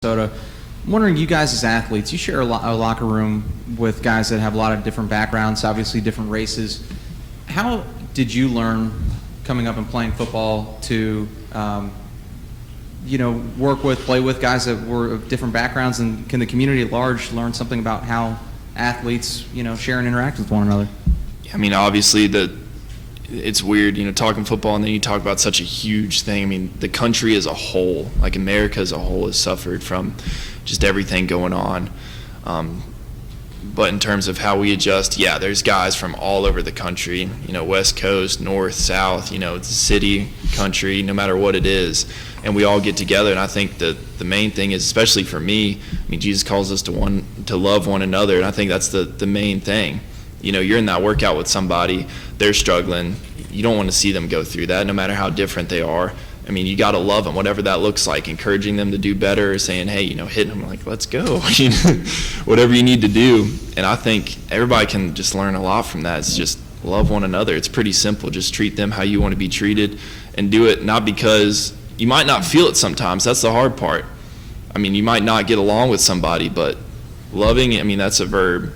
Minnesota. I'm wondering, you guys as athletes, you share a locker room with guys that have a lot of different backgrounds, obviously different races. How did you learn coming up and playing football to, work with, play with guys that were of different backgrounds, and can the community at large learn something about how athletes, share and interact with one another? I mean, obviously it's weird, talking football and then you talk about such a huge thing. I mean, the country as a whole, like America as a whole, has suffered from just everything going on. But in terms of how we adjust, yeah, there's guys from all over the country, West Coast, North, South, city, country, no matter what it is. And we all get together, and I think that the main thing is, especially for me, I mean, Jesus calls us to love one another, and I think that's the main thing. You're in that workout with somebody, they're struggling. You don't want to see them go through that, no matter how different they are. I mean, you got to love them, whatever that looks like, encouraging them to do better, or saying, hey, hitting them like, let's go, whatever you need to do. And I think everybody can just learn a lot from that. It's just love one another. It's pretty simple. Just treat them how you want to be treated, and do it not because you might not feel it sometimes. That's the hard part. I mean, you might not get along with somebody, but loving, I mean, that's a verb.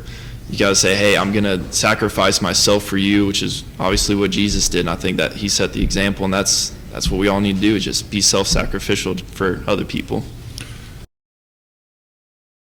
You got to say, hey, I'm going to sacrifice myself for you, which is obviously what Jesus did. And I think that he set the example, and that's what we all need to do, is just be self-sacrificial for other people.